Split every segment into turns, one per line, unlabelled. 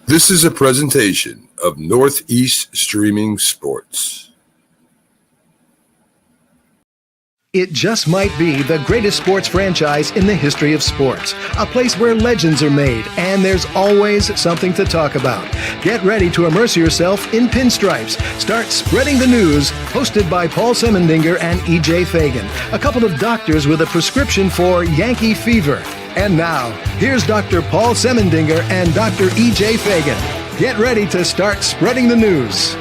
This is a presentation of Northeast Streaming Sports.
It just might be the greatest sports franchise in the history of sports. A place where legends are made, and there's always something to talk about. Get ready to immerse yourself in pinstripes. Start spreading the news, hosted by Paul Semendinger and E.J. Fagan, a couple of doctors with a prescription for Yankee fever. And now, here's Dr. Paul Semendinger and Dr. E.J. Fagan. Get ready to start spreading the news.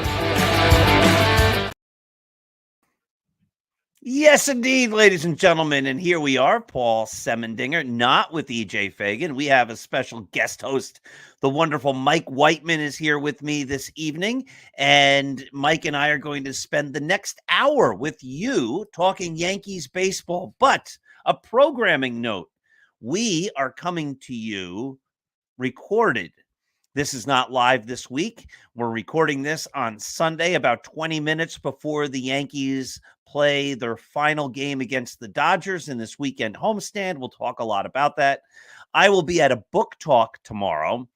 Yes, indeed, ladies and gentlemen. And here we are, Paul Semendinger, not with E.J. Fagan. We have a special guest host. The wonderful Mike Whiteman is here with me this evening. And Mike and I are going to spend the next hour with you talking Yankees baseball. But a programming note, we are coming to you recorded. This is not live this week. We're recording this on Sunday, about 20 minutes before the Yankees play their final game against the Dodgers in this weekend homestand. We'll talk a lot about that. I will be at a book talk tomorrow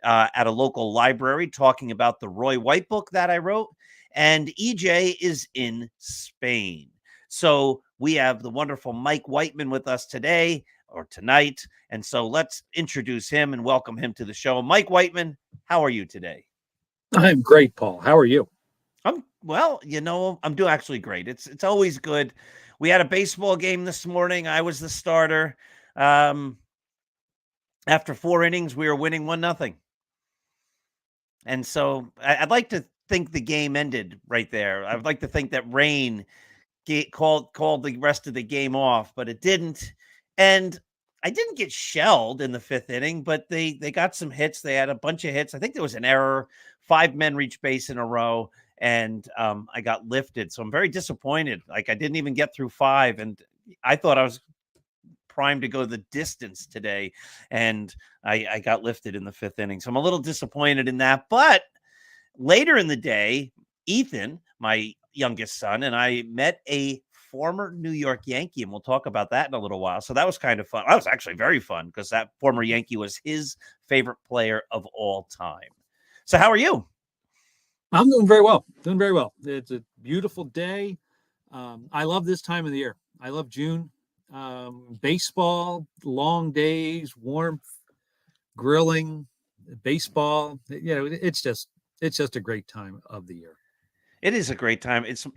at a local library talking about the Roy White book that I wrote. And EJ is in Spain. So we have the wonderful Mike Whiteman with us today or tonight. And so let's introduce him and welcome him to the show. Mike Whiteman, how are you today?
I'm great, Paul. How are you?
I'm doing actually great. It's always good. We had a baseball game this morning. I was the starter. After 4 innings, we were winning 1-0. And so I'd like to think the game ended right there. I'd like to think that rain called the rest of the game off, but it didn't. And I didn't get shelled in the 5th inning, but they got some hits. They had a bunch of hits. I think there was an error. 5 men reached base in a row, and I got lifted. So I'm very disappointed. Like, I didn't even get through 5, and I thought I was primed to go the distance today, and I got lifted in the 5th inning. So I'm a little disappointed in that. But later in the day, Ethan, my youngest son, and I met a former New York Yankee, and we'll talk about that in a little while. So that was kind of fun. That was actually very fun because that former Yankee was his favorite player of all time. So how are you?
I'm doing very well. It's a beautiful day. I love this time of the year. I love June. Baseball, long days, warmth, grilling, baseball. It's just a great time of the year.
It is a great time. It's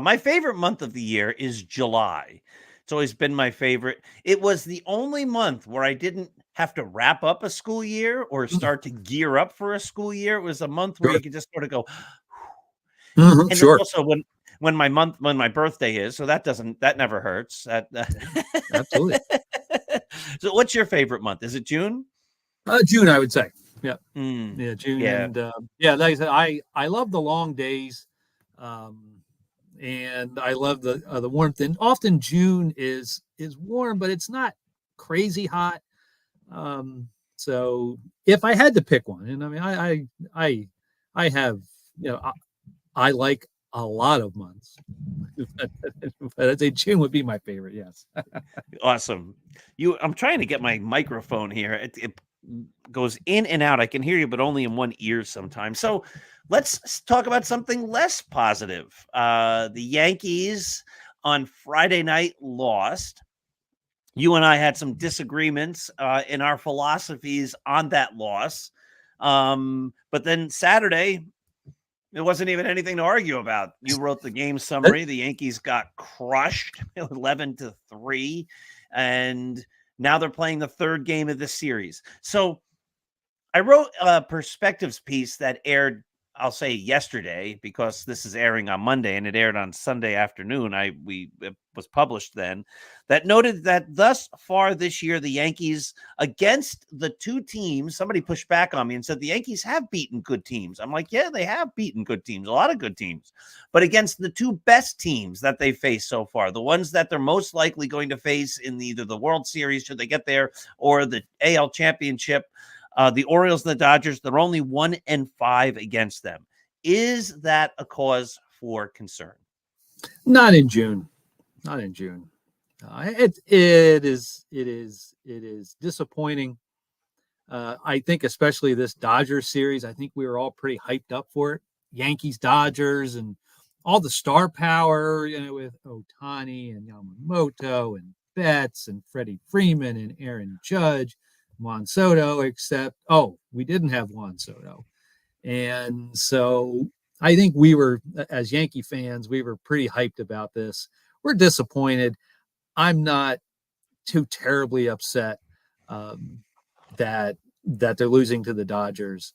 my favorite month of the year is July. It's always been my favorite. It was the only month where I didn't have to wrap up a school year or start to gear up for a school year. It was a month where you could just sort of go.
Mm-hmm,
and
sure.
Also when my birthday is, so that never hurts.
Absolutely.
So what's your favorite month? Is it June?
June, I would say. Yeah.
Yeah,
June.
Yeah.
And like I said, I love the long days. And I love the warmth. And often June is warm, but it's not crazy hot. So if I had to pick one, and I mean, I have, I like a lot of months, but I'd say June would be my favorite. Yes.
Awesome. I'm trying to get my microphone here. It goes in and out. I can hear you, but only in one ear sometimes. So let's talk about something less positive. The Yankees on Friday night lost. You and I had some disagreements in our philosophies on that loss. But then Saturday, there wasn't even anything to argue about. You wrote the game summary. The Yankees got crushed 11-3. And now they're playing the 3rd game of the series. So I wrote a perspectives piece that aired, I'll say yesterday, because this is airing on Monday and it aired on Sunday afternoon. It was published then, that noted that thus far this year, the Yankees against the 2 teams, somebody pushed back on me and said the Yankees have beaten good teams. I'm like, yeah, they have beaten good teams, a lot of good teams, but against the 2 best teams that they faced so far, the ones that they're most likely going to face in either the World Series, should they get there, or the AL Championship, the Orioles and the Dodgers, they're only 1-5 against them. Is that a cause for concern?
Not in June. It is disappointing I think especially this Dodgers series, I think we were all pretty hyped up for it. Yankees, Dodgers, and all the star power, with Ohtani and Yamamoto and Betts and Freddie Freeman and Aaron Judge, Juan Soto, except, we didn't have Juan Soto. And so I think we were, as Yankee fans, we were pretty hyped about this. We're disappointed. I'm not too terribly upset that they're losing to the Dodgers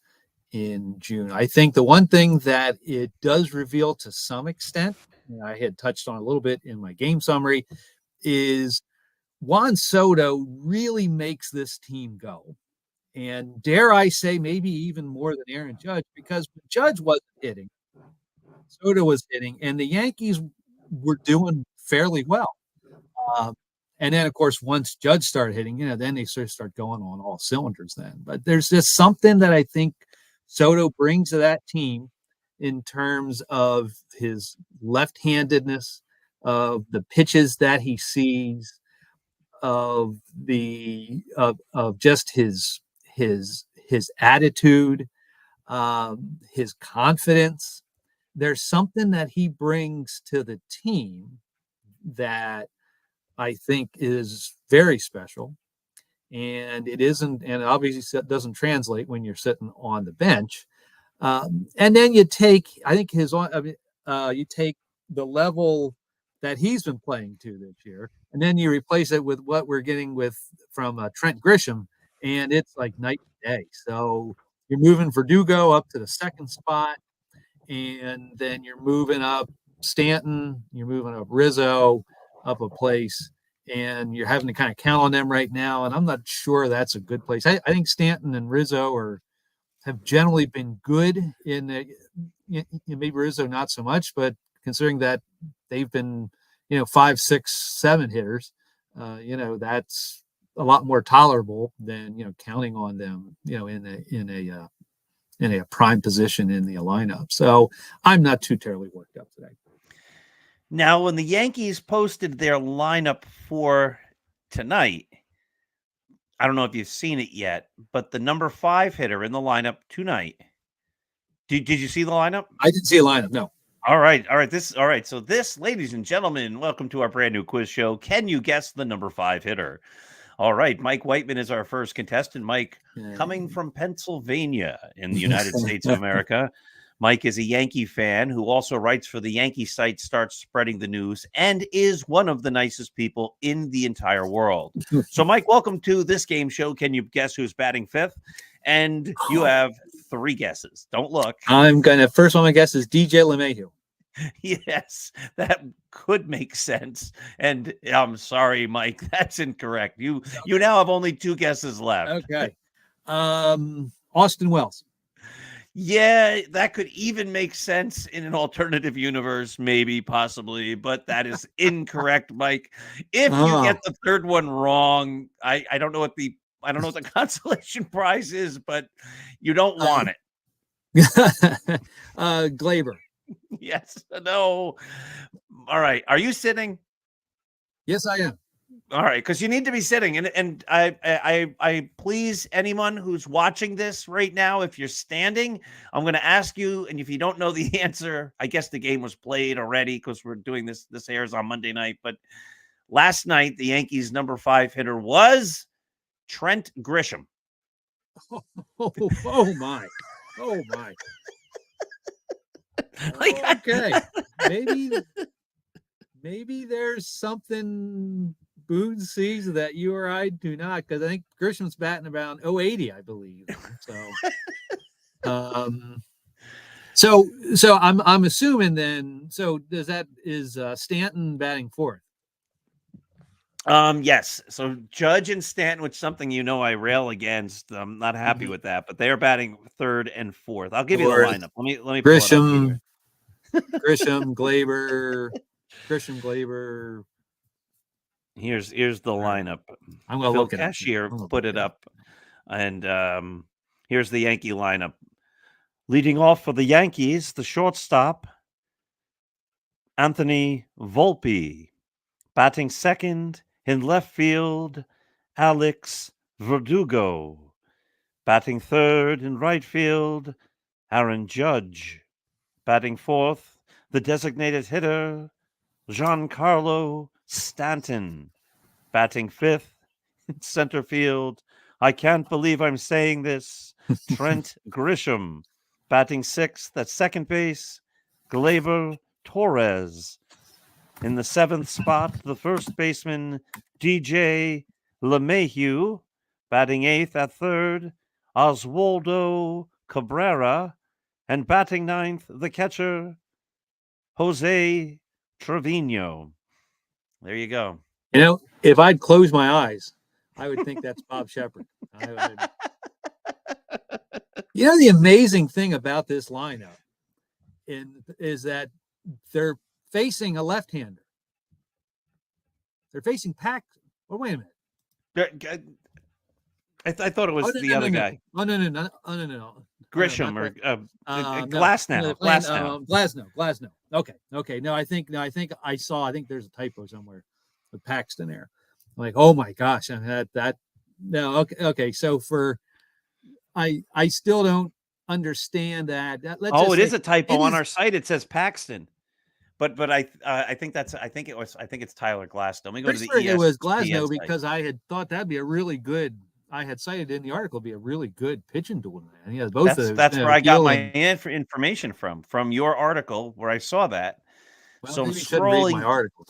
in June. I think the one thing that it does reveal to some extent, I had touched on a little bit in my game summary, is Juan Soto really makes this team go. And dare I say, maybe even more than Aaron Judge, because when Judge wasn't hitting, Soto was hitting, and the Yankees were doing fairly well. And then, of course, once Judge started hitting, then they sort of start going on all cylinders then. But there's just something that I think Soto brings to that team in terms of his left-handedness, of the pitches that he sees, of just his attitude, his confidence. There's something that he brings to the team that I think is very special, and it isn't, and obviously it doesn't translate when you're sitting on the bench. And then you take, I think you take the level that he's been playing to this year, and then you replace it with what we're getting from Trent Grisham, and it's like night and day. So you're moving Verdugo up to the second spot, and then you're moving up Stanton, you're moving up Rizzo up a place, and you're having to kind of count on them right now. And I'm not sure that's a good place. I think Stanton and Rizzo have generally been good maybe Rizzo not so much, but considering that they've been 5, 6, 7 hitters, that's a lot more tolerable than counting on them in a prime position in the lineup. So I'm not too terribly worked up today.
Now, when the Yankees posted their lineup for tonight, I don't know if you've seen it yet, but the number 5 hitter in the lineup tonight. Did you see the lineup?
I didn't see a lineup. No.
All right. So this, ladies and gentlemen, welcome to our brand new quiz show. Can you guess the number 5 hitter? All right. Mike Whiteman is our first contestant. Mike, coming from Pennsylvania in the United States of America. Mike is a Yankee fan who also writes for the Yankee site Starts Spreading the News and is one of the nicest people in the entire world. So, Mike, welcome to this game show. Can you guess who's batting 5th? And you have 3 guesses. Don't look.
First one I guess is DJ LeMahieu.
Yes, that could make sense. And I'm sorry, Mike, that's incorrect. You now have only 2 guesses left.
Okay. Austin Wells.
Yeah, that could even make sense in an alternative universe, maybe, possibly, but that is incorrect, Mike. If you get the 3rd one wrong, I don't know what the consolation prize is, but you don't want
it. Glaber.
Yes. No. All right. Are you sitting?
Yes, I am.
All right, because you need to be sitting, and I please anyone who's watching this right now, if you're standing, I'm going to ask you, and if you don't know the answer, I guess the game was played already because we're doing this airs on Monday night. But last night, the Yankees' number 5 hitter was Trent Grisham.
Oh my! Okay, maybe there's something Boone sees that you or I do not, because I think Grisham's batting around 080, I believe. So I'm assuming then. So is Stanton batting 4th?
Yes. So Judge and Stanton, which is something I rail against. I'm not happy with that, but they are batting 3rd and 4th. I'll give you the lineup. Let me
Grisham, Gleyber.
Here's the lineup.
I'm gonna look at
Cashier put it up, and here's the Yankee lineup. Leading off for the Yankees, the shortstop, Anthony Volpe. Batting 2nd in left field, Alex Verdugo. Batting third in right field, Aaron Judge. Batting fourth, the designated hitter, Giancarlo Stanton. Batting fifth in center field, I can't believe I'm saying this, Trent Grisham. Batting sixth at second base, Gleyber Torres. In the seventh spot, the first baseman, DJ LeMahieu. Batting eighth at third, Oswaldo Cabrera. And batting ninth, the catcher, Jose Trevino. There you go.
You know, if I'd close my eyes, I would think that's Bob Shepard. You know, the amazing thing about this lineup is that they're facing a left-hander. They're facing Paxton. Oh, wait a minute.
I thought it was the other guy.
Oh, no.
Grisham or
Glasnow.
Glasnow.
Glasnow. Okay. No, I think there's a typo somewhere with Paxton there. I'm like, oh my gosh. And no, okay. So I still don't understand that.
It is a typo on our site. It says Paxton. But I think it's Tyler Glasnow. Let me go to the ESPN.
It was Glasnow because I had thought that'd be a really good. I had cited in the article be a really good pitching duel. And yeah, both.
That's where I got my information from your article where I saw that.
Well,
so I'm
scrolling my article.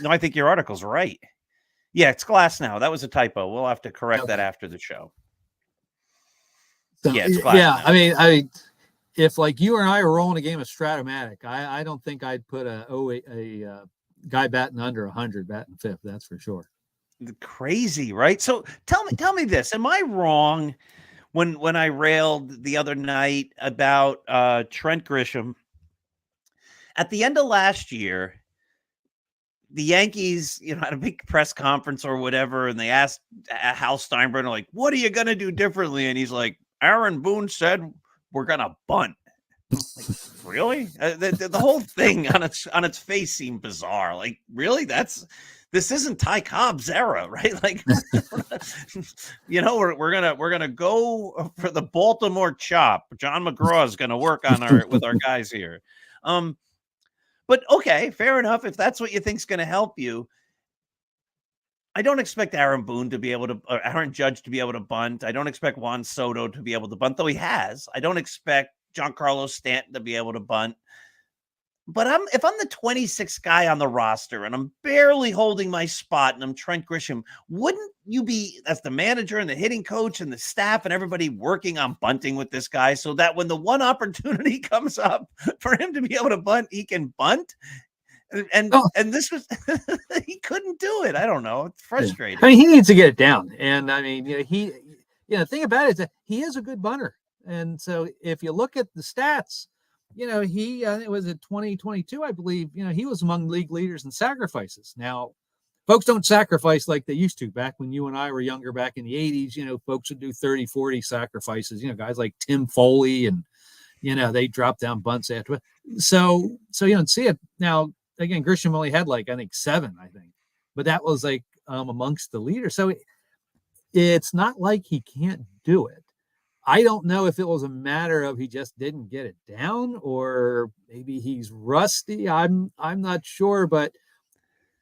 I think your article's right. Yeah, it's Glasnow. That was a typo. We'll have to correct that after the show.
So,
it's Glasnow.
Yeah, I mean, if like you and I were rolling a game of Stratomatic, I don't think I'd put a guy batting under 100 batting fifth. That's for sure.
Crazy, right? So tell me this: am I wrong when I railed the other night about Trent Grisham? At the end of last year, the Yankees, had a big press conference or whatever, and they asked Hal Steinbrenner, like, "What are you going to do differently?" And he's like, "Aaron Boone said we're going to bunt." Like, really? The whole thing on its face seemed bizarre. Like, really? This isn't Ty Cobb's era, right? Like, we're gonna go for the Baltimore chop. John McGraw is gonna work with our guys here. But okay, fair enough. If that's what you think's gonna help you, I don't expect Aaron Judge to be able to bunt. I don't expect Juan Soto to be able to bunt, though he has. I don't expect Giancarlo Stanton to be able to bunt. But if I'm the 26th guy on the roster and I'm barely holding my spot and I'm Trent Grisham, wouldn't you be, as the manager and the hitting coach and the staff and everybody, working on bunting with this guy so that when the one opportunity comes up for him to be able to bunt, he can bunt? And this was he couldn't do it. I don't know. It's frustrating.
I mean, he needs to get it down. And I mean, the thing about it is that he is a good bunter. And so if you look at the stats, it was in 2022, I believe, he was among league leaders in sacrifices. Now, folks don't sacrifice like they used to back when you and I were younger, back in the 80s. Folks would do 30, 40 sacrifices, guys like Tim Foley and, they drop down bunts after. So you don't see it. Now, again, Grisham only had I think 7, but that was amongst the leaders. So it's not like he can't do it. I don't know if it was a matter of he just didn't get it down or maybe he's rusty. I'm not sure, but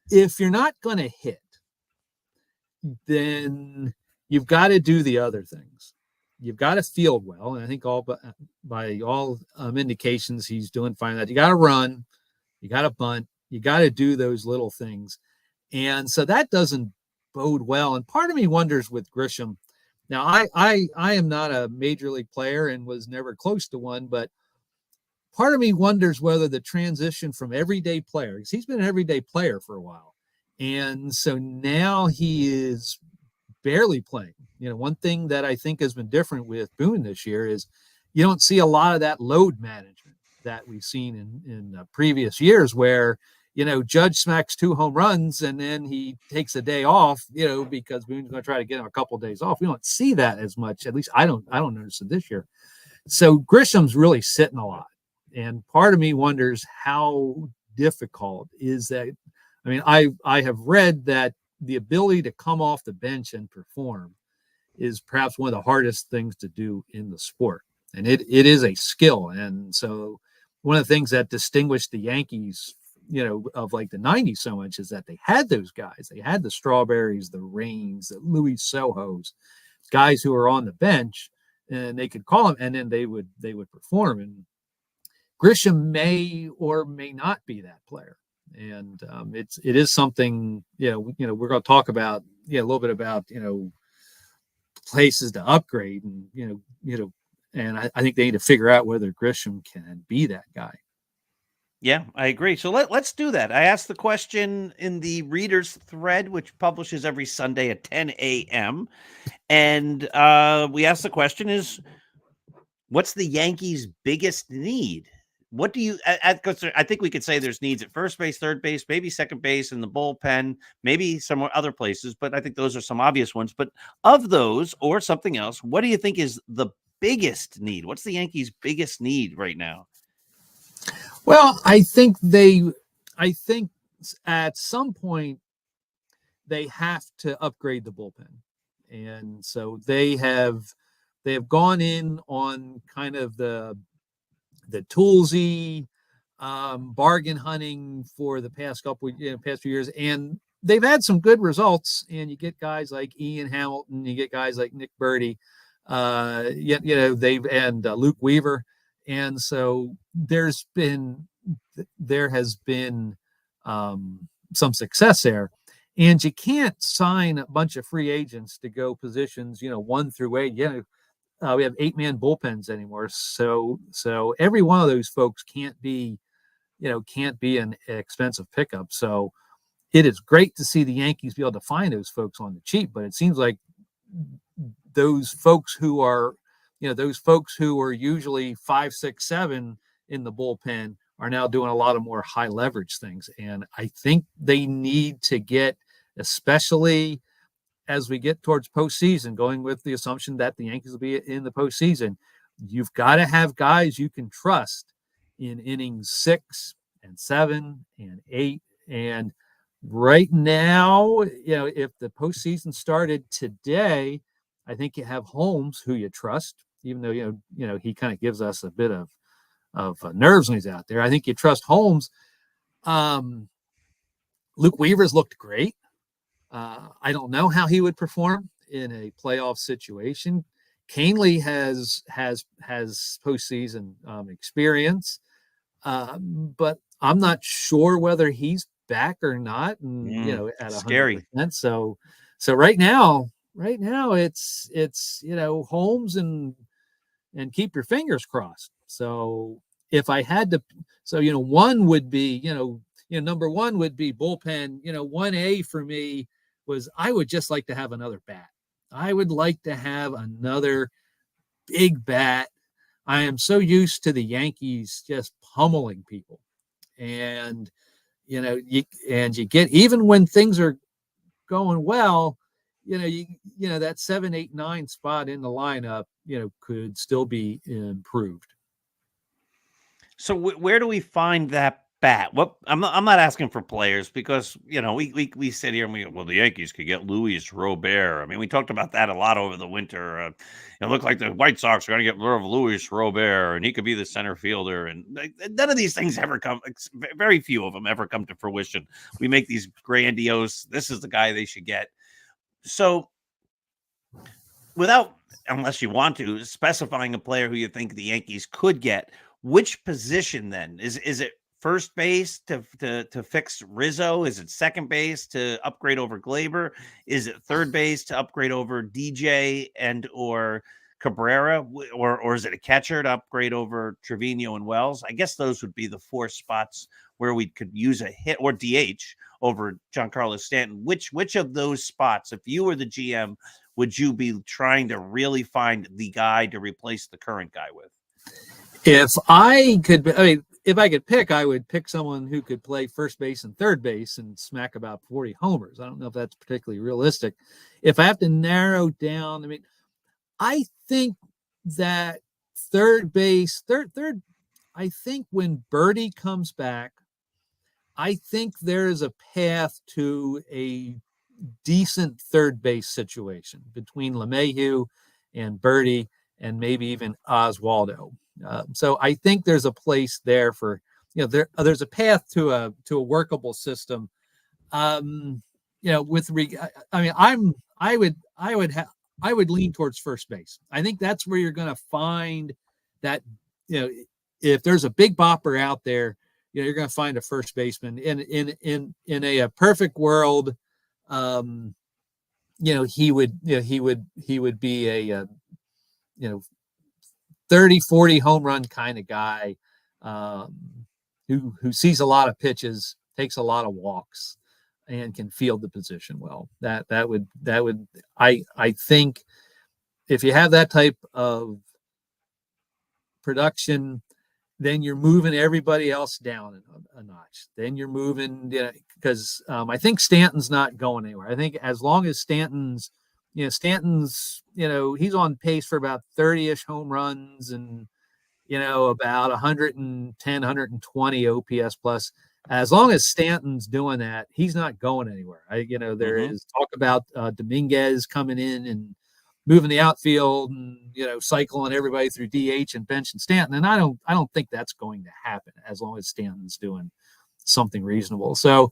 if you're not going to hit, then you've got to do the other things. You've got to field well, and I think by all indications he's doing fine. That you got to run, you got to bunt, you got to do those little things, and so that doesn't bode well. And part of me wonders with Grisham. Now, I am not a major league player and was never close to one, but part of me wonders whether the transition from everyday player, because he's been an everyday player for a while, and so now he is barely playing. One thing that I think has been different with Boone this year is you don't see a lot of that load management that we've seen in previous years where, Judge smacks 2 home runs and then he takes a day off, because Boone's going to try to get him a couple of days off. We don't see that as much. At least I don't notice it this year. So Grisham's really sitting a lot. And part of me wonders how difficult is that. I mean, I have read that the ability to come off the bench and perform is perhaps one of the hardest things to do in the sport. And it is a skill. And so one of the things that distinguished the Yankees, of like the 90s so much is that they had those guys. They had the Strawberries, the Rains, the Louis Sohos, guys who were on the bench, and they could call them, and then they would perform. And Grisham may or may not be that player. And it is something, we're going to talk about, a little bit about, places to upgrade, and and I think they need to figure out whether Grisham can be that guy.
Yeah, I agree. So let's do that. I asked the question in the readers thread, which publishes every Sunday at 10 a.m. And we asked the question is, what's the Yankees' biggest need? What do you, I think we could say there's needs at first base, third base, maybe second base, in the bullpen, maybe some other places, but I think those are some obvious ones. But of those or something else, what do you think is the biggest need? What's the Yankees' biggest need right now?
Well, I think at some point they have to upgrade the bullpen. And so they have gone in on kind of the toolsy bargain hunting for the past few years, and they've had some good results. And you get guys like Ian Hamilton, you get guys like Nick Birdie, they've and Luke Weaver, and so there has been some success there. And you can't sign a bunch of free agents to go positions 1 through 8. We have 8-man bullpens anymore, so every one of those folks can't be an expensive pickup. So it is great to see the Yankees be able to find those folks on the cheap, but it seems like those folks who are usually 5, 6, 7 in the bullpen are now doing a lot of more high leverage things. And I think they need to get, especially as we get towards postseason, going with the assumption that the Yankees will be in the postseason, you've got to have guys you can trust in innings 6 and 7 and 8. And right now, if the postseason started today, I think you have Holmes, who you trust, even though he kind of gives us a bit of nerves when he's out there. I think you trust Holmes. Luke Weaver's looked great. I don't know how he would perform in a playoff situation. Canely has postseason experience, but I'm not sure whether he's back or not. And at 100%. So right now it's Holmes and keep your fingers crossed. So if I had to, one would be number one would be bullpen. 1A for me was I would just like to have another bat. I would like to have another big bat. I am so used to the Yankees just pummeling people, and you get, even when things are going well, that 7, 8, 9 spot in the lineup, could still be improved.
So where do we find that bat? What I'm not asking for players, because we sit here and we the Yankees could get Luis Robert. I mean, we talked about that a lot over the winter. It looked like the White Sox are going to get rid of Luis Robert, and he could be the center fielder. And none of these things ever come. Very few of them ever come to fruition. We make these grandiose. This is the guy they should get. So unless you want to, specifying a player who you think the Yankees could get, which position then? Is it first base to fix Rizzo? Is it second base to upgrade over Glaber? Is it third base to upgrade over DJ and or Cabrera? Or is it a catcher to upgrade over Trevino and Wells? I guess those would be the 4 spots where we could use a hit, or DH over Giancarlo Stanton. Which of those spots, if you were the GM, would you be trying to really find the guy to replace the current guy with?
If I could pick, I would pick someone who could play first base and third base and smack about 40 homers. I don't know if that's particularly realistic. If I have to narrow down, I think that third base, I think when Birdie comes back, I think there is a path to a decent third base situation between LeMahieu and Birdie and maybe even Oswaldo. So I think there's a place there for, there's a path to a workable system. I would lean towards first base. I think that's where you're going to find that, if there's a big bopper out there, you're going to find a first baseman in a perfect world. He would be a 30, 40 home run kind of guy, who sees a lot of pitches, takes a lot of walks, and can field the position well. That would I think if you have that type of production, then you're moving everybody else down a notch. Then you're moving, because I think Stanton's not going anywhere. I think as long as Stanton's he's on pace for about 30-ish home runs and about 110, 120 OPS plus. As long as Stanton's doing that, he's not going anywhere. There is talk about Dominguez coming in and moving the outfield and cycling everybody through DH and bench and Stanton, and I don't think that's going to happen as long as Stanton's doing something reasonable. So,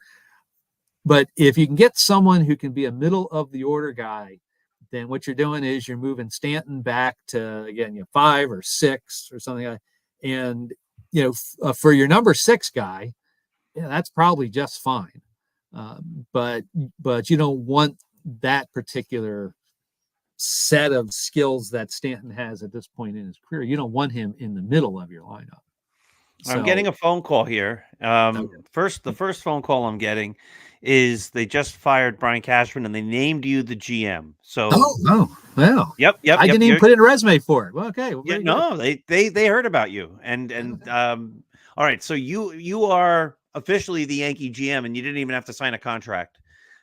but if you can get someone who can be a middle of the order guy, then what you're doing is you're moving Stanton back to, again, 5 or 6 or something like that. And for your number 6 guy, that's probably just fine. But you don't want that particular set of skills that Stanton has at this point in his career. You don't want him in the middle of your lineup.
I'm getting a phone call here. The first phone call I'm getting is they just fired Brian Cashman and they named you the GM. So
wow.
Yep.
I didn't even put in a resume for it. Well, okay. Well,
no, they heard about you. And all right, so you are officially the Yankee GM and you didn't even have to sign a contract.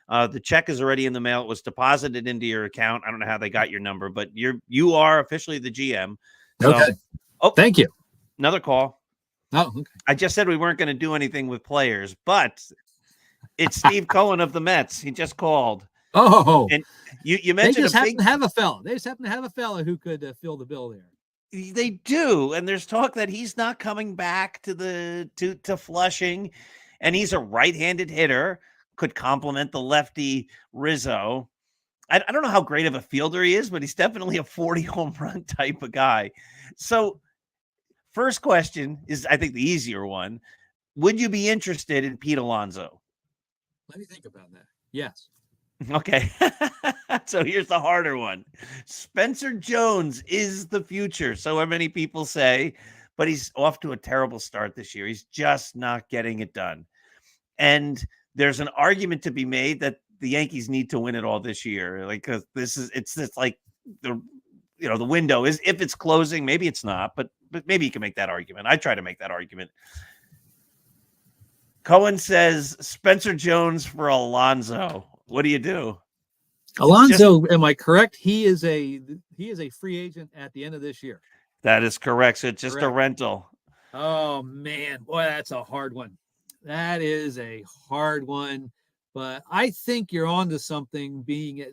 The check is already in the mail. It was deposited into your account. I don't know how they got your number, but you are officially the GM. So,
okay. Oh, thank you.
Another call.
Oh, okay.
I just said we weren't going to do anything with players, but it's Steve Cohen of the Mets. He just called.
Oh,
and you mentioned
they just happen to have a fella. They just happen to have a fella who could fill the bill there.
They do, and there's talk that he's not coming back to Flushing, and he's a right-handed hitter. Could complement the lefty Rizzo. I don't know how great of a fielder he is, but he's definitely a 40 home run type of guy. So first question is, I think, the easier one. Would you be interested in Pete Alonso?
Let me think about that. Yes.
Okay. So here's the harder one. Spencer Jones is the future, so many people say, but he's off to a terrible start this year. He's just not getting it done. And there's an argument to be made that the Yankees need to win it all this year. Like, cause it's like the window is, if it's closing, maybe it's not, but maybe you can make that argument. I try to make that argument. Cohen says Spencer Jones for Alonso. What do you do?
Alonso, am I correct? He is a free agent at the end of this year.
That is correct. So it's just a rental.
Oh man, boy, that's a hard one. That is a hard one, but I think you're onto something. Being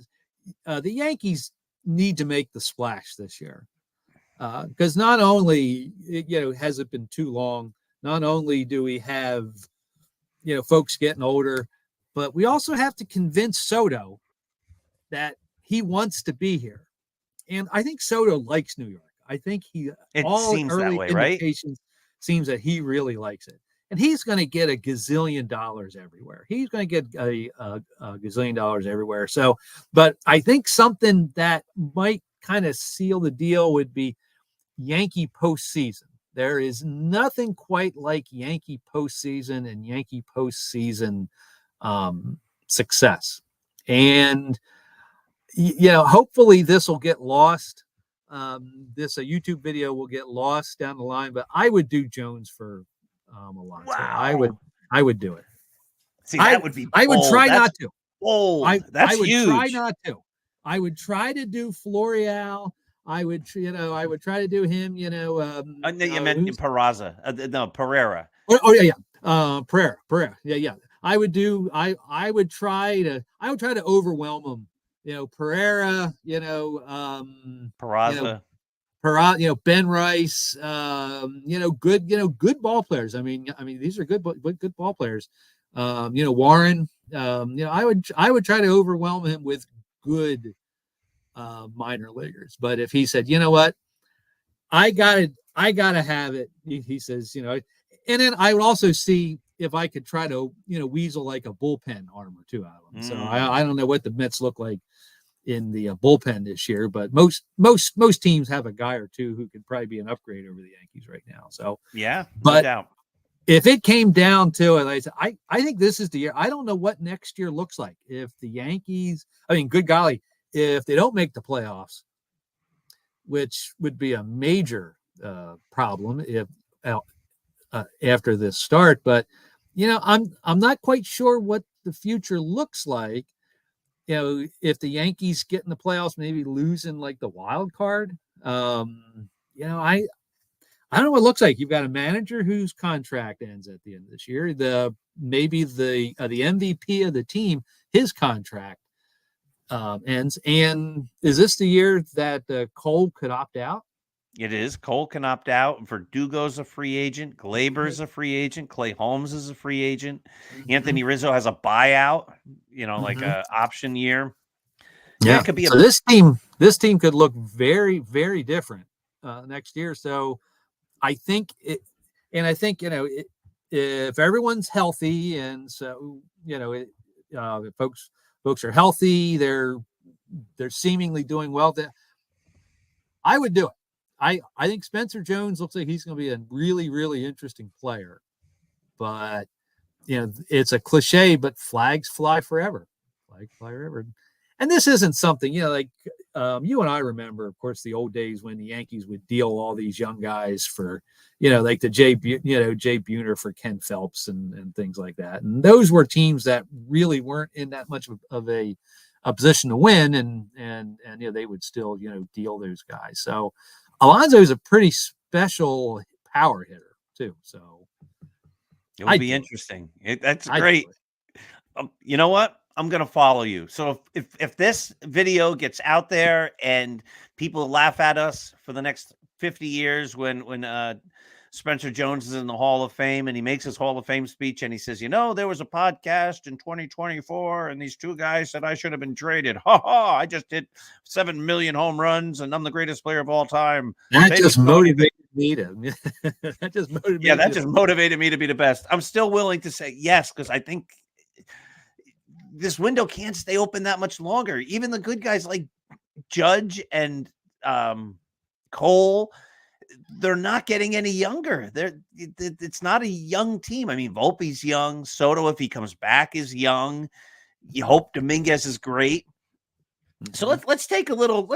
the Yankees need to make the splash this year, because not only has it been too long, not only do we have folks getting older, but we also have to convince Soto that he wants to be here, and I think Soto likes New York. I think
seems that way, right?
Seems that he really likes it. And he's going to get a gazillion dollars everywhere. He's going to get a gazillion dollars everywhere. So, but I think something that might kind of seal the deal would be Yankee postseason. There is nothing quite like Yankee postseason and Yankee postseason success. And, hopefully this will get lost. This YouTube video will get lost down the line, but I would do Jones for Alonso.
Wow.
I would do it.
See, that would be bold.
I would try not to.
Bold. That's huge.
Try not to. I would try to do Florial. I would try to do him. You meant
Peraza. No, Pereira.
Oh yeah. Pereira. Yeah. I would try to overwhelm him. Pereira,
Peraza.
Ben Rice, good ball players. I mean, these are good ball players. Warren, I would try to overwhelm him with good minor leaguers. But if he said, you know what, I gotta have it, he says, and then I would also see if I could try to, weasel like a bullpen arm or two out of him. So I don't know what the Mets look like in the bullpen this year, but most teams have a guy or two who could probably be an upgrade over the Yankees right now. So
yeah,
but
no doubt.
If it came down to it, like I said, I think this is the year. I don't know what next year looks like. If the Yankees, good golly, if they don't make the playoffs, which would be a major problem if after this start. But I'm not quite sure what the future looks like. If the Yankees get in the playoffs, maybe losing like the wild card. I don't know what it looks like. You've got a manager whose contract ends at the end of this year. Maybe the MVP of the team, his contract ends. And is this the year that Cole could opt out?
It is. Cole can opt out. Verdugo's a free agent. Glaber's a free agent. Clay Holmes is a free agent. Mm-hmm. Anthony Rizzo has a buyout, like a option year.
Yeah, it could be. So this team could look very, very different next year. So I think if everyone's healthy, and so if folks are healthy, they're seemingly doing well. That I would do it. I think Spencer Jones looks like he's going to be a really, really interesting player, but it's a cliche, but flags fly forever. And this isn't something, like you and I remember, of course, the old days when the Yankees would deal all these young guys for, like the Jay Buhner for Ken Phelps and things like that. And those were teams that really weren't in that much of a position to win, and they would still, deal those guys. So Alonso is a pretty special power hitter too. So
it would be interesting. That's great. You know what? I'm going to follow you. So if this video gets out there and people laugh at us for the next 50 years when Spencer Jones is in the Hall of Fame and he makes his Hall of Fame speech and he says, there was a podcast in 2024 and these two guys said I should have been traded. Ha ha! I just hit 7 million home runs and I'm the greatest player of all time.
That just motivated me to.
That just motivated me to be the best. I'm still willing to say yes because I think this window can't stay open that much longer. Even the good guys like Judge and Cole, they're not getting any younger. It's not a young team. I mean, Volpe's young. Soto, if he comes back, is young. You hope Dominguez is great. Mm-hmm. So let's take a little.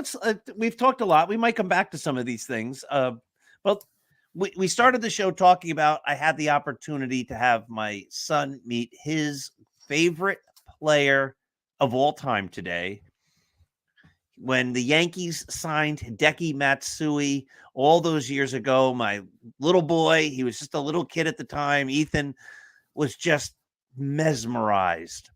We've talked a lot. We might come back to some of these things. But we started the show talking about I had the opportunity to have my son meet his favorite player of all time today. When the Yankees signed Hideki Matsui all those years ago, my little boy, he was just a little kid at the time, Ethan, was just mesmerized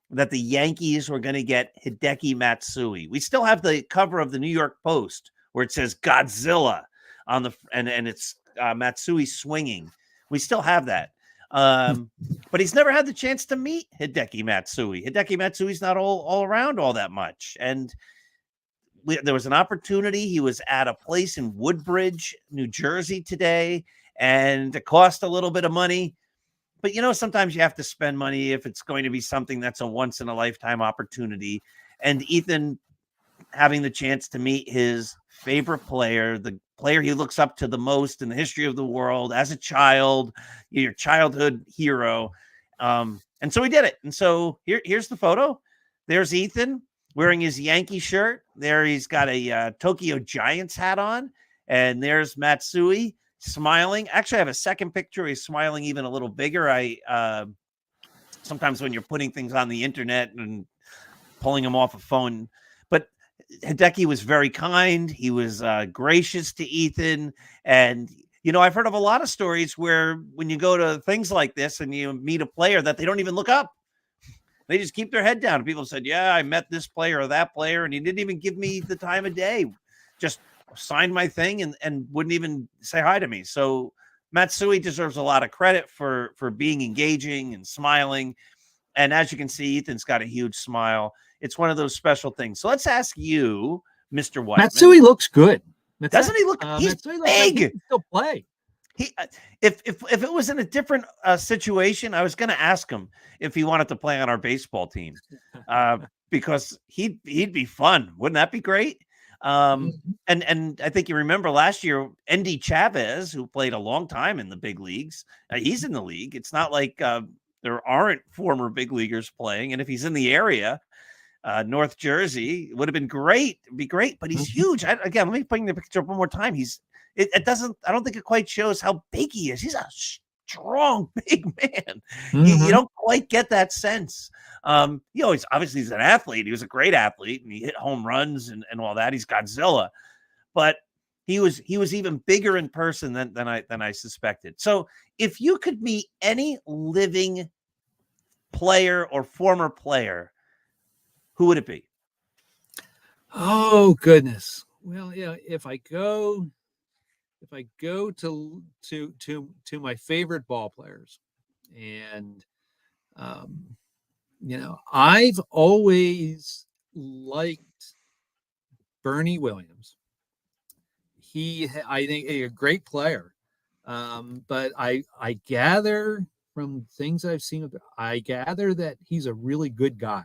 that the Yankees were going to get Hideki Matsui. We still have the cover of the New York Post where it says Godzilla on the and it's Matsui swinging. We still have that. But he's never had the chance to meet Hideki Matsui. Hideki Matsui's not all around all that much. And there was an opportunity. He was at a place in Woodbridge, New Jersey today, and it cost a little bit of money. But, sometimes you have to spend money if it's going to be something that's a once-in-a-lifetime opportunity. And Ethan having the chance to meet his favorite player, the player he looks up to the most in the history of the world as a child, your childhood hero. And so he did it. And so here's the photo. There's Ethan wearing his Yankee shirt. There he's got a Tokyo Giants hat on. And there's Matsui smiling. Actually, I have a second picture. He's smiling even a little bigger. Sometimes when you're putting things on the internet and pulling them off a phone, but Hideki was very kind. He was gracious to Ethan, and I've heard of a lot of stories where when you go to things like this and you meet a player that they don't even look up. They just keep their head down. And people said, yeah, I met this player or that player, and he didn't even give me the time of day. Just signed my thing and wouldn't even say hi to me. So Matsui deserves a lot of credit for being engaging and smiling. And as you can see, Ethan's got a huge smile. It's one of those special things. So let's ask you, Mr. Whiteman.
Matsui looks good.
Doesn't he look? He's
Matsui
big.
like he can still play.
He, if it was in a different situation, I was going to ask him if he wanted to play on our baseball team, because he'd be fun. Wouldn't that be great? And I think you remember last year, Endy Chavez, who played a long time in the big leagues, he's in the league. It's not like there aren't former big leaguers playing, and if he's in the area, North Jersey, it would have been great. It'd be great, but he's huge. Again, let me bring the picture up one more time. It doesn't, I don't think it quite shows how big he is. He's a strong, big man. You don't quite get that sense. Obviously he's an athlete. He was a great athlete and he hit home runs and all that. He's Godzilla, but he was even bigger in person than I suspected. So if you could meet any living player or former player, who would it be?
Oh goodness. Well, if I go to my favorite ball players, and I've always liked Bernie Williams. I think a great player, but I gather from things I've seen, I gather that he's a really good guy.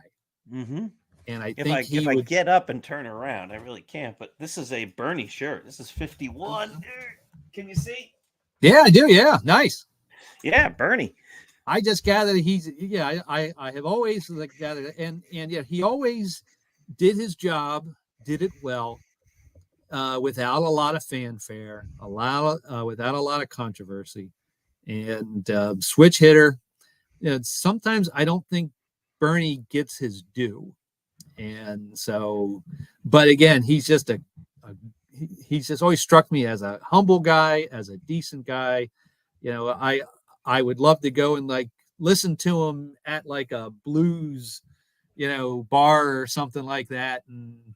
Mm-hmm.
And I
if
think
I get up and turn around, I really can't. But this is a Bernie shirt. This is 51. Can you see?
Yeah, I do. Yeah, nice.
Yeah, Bernie.
I just gathered I have always gathered, and yeah, he always did his job, did it well, without a lot of fanfare, without a lot of controversy, and switch hitter. Sometimes I don't think Bernie gets his due. And so, but again, he's just he's just always struck me as a humble guy, as a decent guy. I would love to go and listen to him at a blues, bar or something like that, and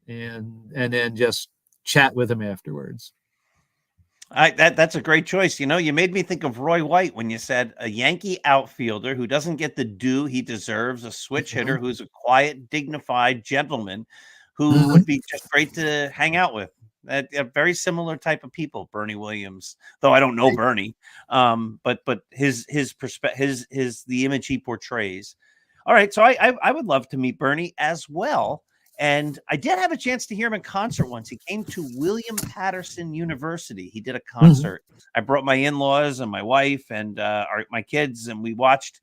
then just chat with him afterwards.
That's a great choice. You made me think of Roy White when you said a Yankee outfielder who doesn't get the due he deserves, a switch hitter who's a quiet, dignified gentleman who would be just great to hang out with. A very similar type of people, Bernie Williams, though I don't know Bernie, but his perspective, the image he portrays. All right, so I would love to meet Bernie as well. And I did have a chance to hear him in concert once. He came to William Patterson University. He did a concert. I brought my in-laws and my wife and my kids, and we watched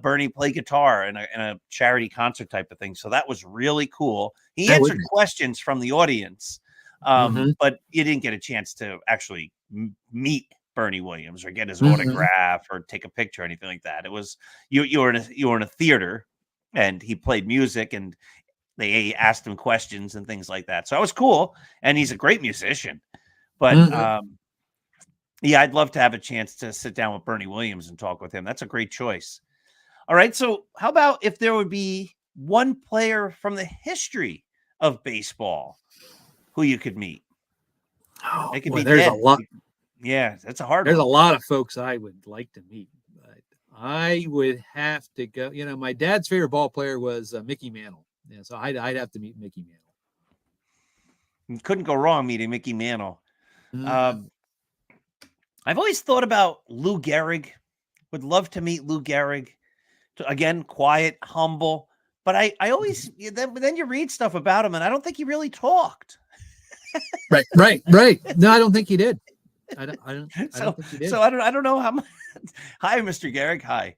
Bernie play guitar in a charity concert type of thing. So that was really cool. He answered questions from the audience, but you didn't get a chance to actually meet Bernie Williams or get his autograph or take a picture or anything like that. It was you were in a theater, and he played music, and they asked him questions and things like that. So that was cool. And he's a great musician. But yeah, I'd love to have a chance to sit down with Bernie Williams and talk with him. That's a great choice. All right. So how about if there would be one player from the history of baseball who you could meet? It could be
there's
dead.
a lot.
Yeah, that's a hard
There's
one.
a lot of folks I would like to meet, but I would have to go. My dad's favorite ball player was Mickey Mantle. Yeah, so I'd have to meet Mickey Mantle.
You couldn't go wrong meeting Mickey Mantle. I've always thought about Lou Gehrig. Would love to meet Lou Gehrig. Again, quiet, humble. But I always then you read stuff about him, and I don't think he really talked.
Right. No, I don't think he did. I don't think he did.
So I don't know how much. Hi, Mr. Gehrig. Hi.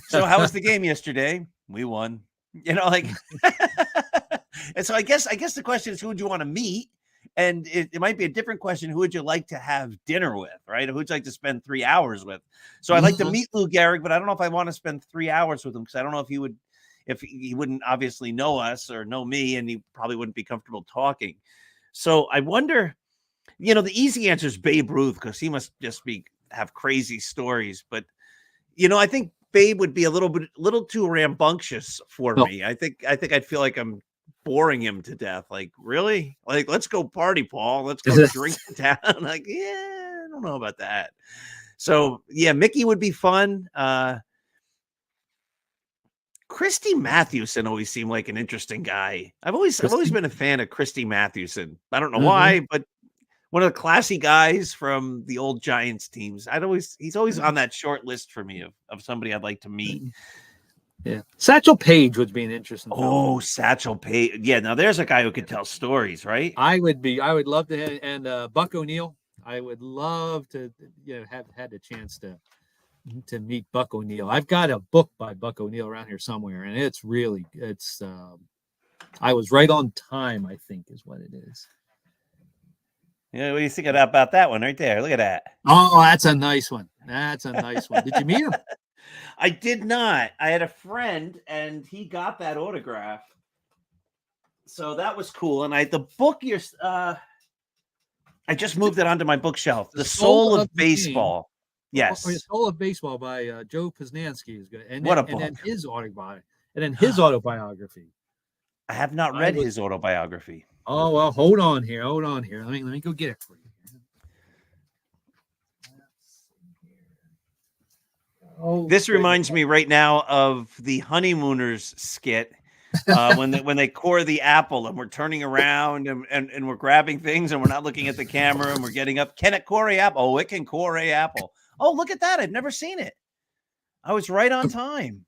So how was the game yesterday? We won. And so I guess the question is, who would you want to meet? And it might be a different question. Who would you like to have dinner with, right? Who would you like to spend 3 hours with? So I'd like to meet Lou Gehrig, but I don't know if I want to spend 3 hours with him, because I don't know if he wouldn't obviously know us or know me, and he probably wouldn't be comfortable talking. So I wonder, the easy answer is Babe Ruth because he must just have crazy stories. But I think Babe would be a little too rambunctious for me. I think I'd feel like I'm boring him to death. Like, really? Like, let's go party, Paul. Let's go drink to town. Like, yeah, I don't know about that. So yeah, Mickey would be fun. Christy Mathewson always seemed like an interesting guy. I've always been a fan of Christy Mathewson. I don't know why, but one of the classy guys from the old Giants teams. He's always on that short list for me of somebody I'd like to meet.
Yeah. Satchel Paige would be an interesting
fellow. Satchel Paige. Yeah, now there's a guy who could tell stories, right?
I would love to, and Buck O'Neill. I would love to have had a chance to meet Buck O'Neill. I've got a book by Buck O'Neill around here somewhere, and it's I was right on time, I think is what it is.
Yeah, what do you think about that one right there? Look at that.
Oh, that's a nice one. That's a nice one. Did you meet him?
I did not. I had a friend, and he got that autograph, so that was cool. And the book I just moved it onto my bookshelf. The Soul of Baseball. Yes,
The Soul of Baseball by Joe Poznansky is good. And
what a book!
And then his autobiography.
I have not read his autobiography.
Oh well, hold on here. Let me go get it for you.
Oh, this reminds me right now of the Honeymooners skit when they core the apple and we're turning around and we're grabbing things and we're not looking at the camera and we're getting up. Can it core a apple? Oh, it can core a apple. Oh, look at that. I've never seen it. I was right on time.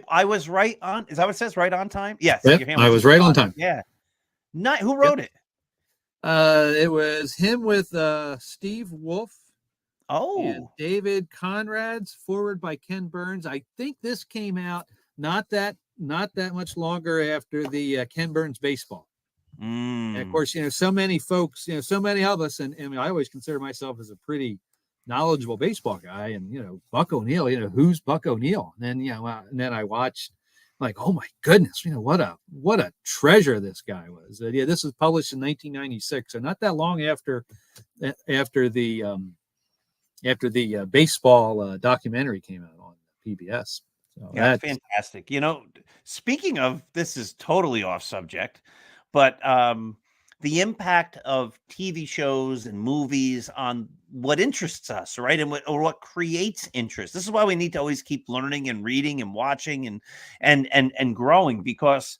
I was right on. Is that what it says? Right on time? Yes.
Yep, I was right on time.
Yeah. Who wrote it?
It was him with Steve Wolf.
Oh,
and David Conrad's, forward by Ken Burns. I think this came out not that much longer after the Ken Burns baseball. And of course, so many folks, so many of us, and I always consider myself as a pretty knowledgeable baseball guy. And Buck O'Neill, who's Buck O'Neill? And then and then I watched, like, oh my goodness, what a treasure this guy was. This was published in 1996, so not that long after the baseball documentary came out on PBS. So
yeah, that's fantastic. Speaking of, this is totally off subject, but the impact of TV shows and movies on what interests us, right? And what creates interest. This is why we need to always keep learning and reading and watching and growing, because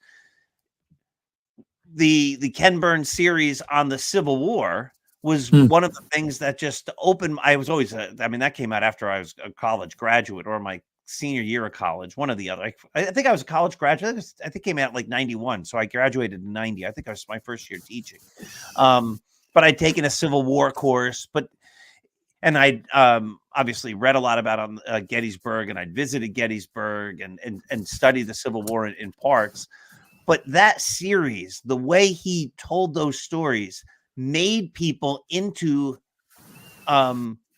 the Ken Burns series on the Civil War was one of the things that just opened. I was always, that came out after I was a college graduate or my senior year of college, one or the other. I think I was a college graduate. I think it came out like 91. So I graduated in 90. I think I was my first year teaching. But I'd taken a Civil War course, and I'd obviously read a lot about Gettysburg, and I'd visited Gettysburg and studied the Civil War in parts. But that series, the way he told those stories, made people into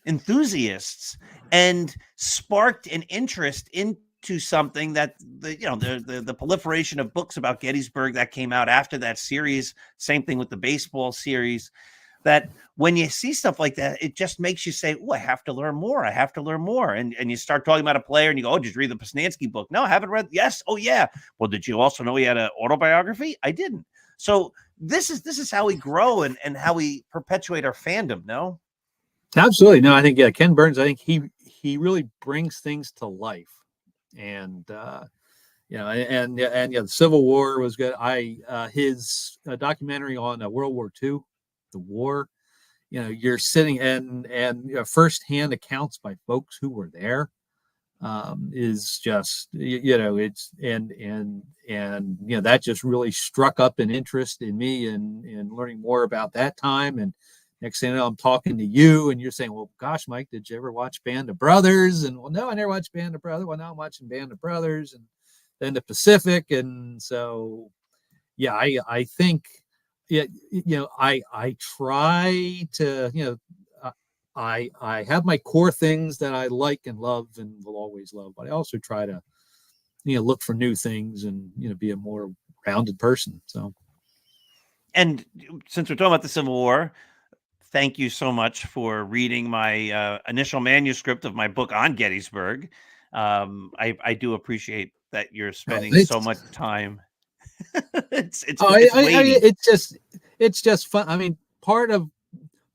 enthusiasts and sparked an interest into something that the proliferation of books about Gettysburg that came out after that series. Same thing with the baseball series. That when you see stuff like that, it just makes you say, "Oh, I have to learn more. I have to learn more." And you start talking about a player, and you go, "Oh, did you read the Poznansky book?" No, I haven't read. Yes. Oh, yeah. Well, did you also know he had an autobiography? I didn't. So this is how we grow and how we perpetuate our fandom. No,
absolutely. No, I think Ken Burns. I think he really brings things to life, and the Civil War was good. His documentary on World War II, the war. You're sitting and firsthand accounts by folks who were there. Is just it's that just really struck up an interest in me in learning more about that time. And next thing you know, I'm talking to you and you're saying, well, gosh, Mike, did you ever watch Band of Brothers? And well, no, I never watched Band of Brothers. Well, now I'm watching Band of Brothers and then the Pacific. And so I think I try to I have my core things that I like and love and will always love, but I also try to, look for new things and, be a more rounded person. So,
and since we're talking about the Civil War, thank you so much for reading my initial manuscript of my book on Gettysburg. I do appreciate that you're spending so much time. It's waiting.
It's just fun. I mean, part of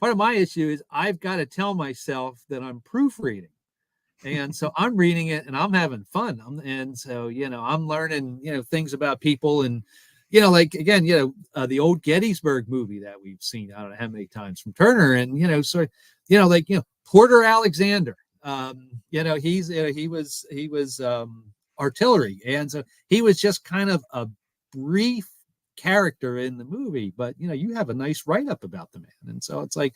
my issue is I've got to tell myself that I'm proofreading. And so I'm reading it and I'm having fun. And so, I'm learning, things about people and, like, again, the old Gettysburg movie that we've seen, I don't know how many times from Turner and, Porter Alexander, he was artillery. And so he was just kind of a brief character in the movie, but, you have a nice write-up about the man. And so it's like,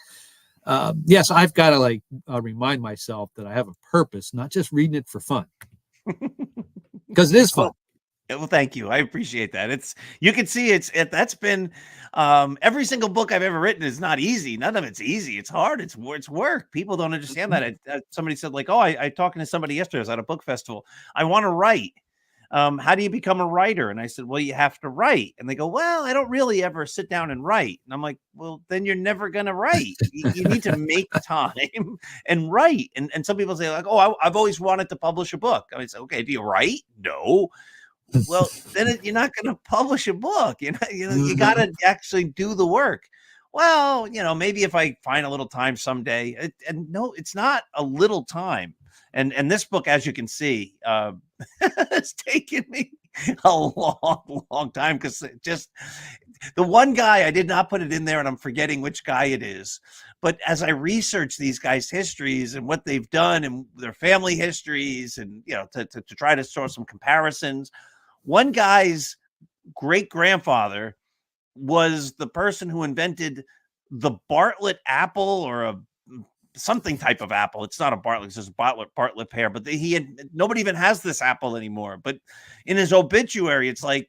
yes, I've got to remind myself that I have a purpose, not just reading it for fun, because it is fun.
Well, thank you. I appreciate that. You can see that's been every single book I've ever written is not easy. None of it's easy. It's hard. It's work. People don't understand that. Somebody said I talking to somebody yesterday. I was at a book festival. I want to write. How do you become a writer? And I said, well, you have to write. And they go, well, I don't really ever sit down and write. And I'm like, well, then you're never going to write. You need to make time and write. And some people say I've always wanted to publish a book. I say, okay, do you write? No. Well, then you're not going to publish a book. You got to actually do the work. Well, maybe if I find a little time someday, and no, it's not a little time. And this book, as you can see, it's taken me a long time because just the one guy, I did not put it in there and I'm forgetting which guy it is. But as I research these guys' histories and what they've done and their family histories and, to try to show some comparisons, one guy's great grandfather was the person who invented the Bartlett apple or something type of apple. It's not a Bartlett, it's just Bartlett pear, but nobody even has this apple anymore. But in his obituary, it's like,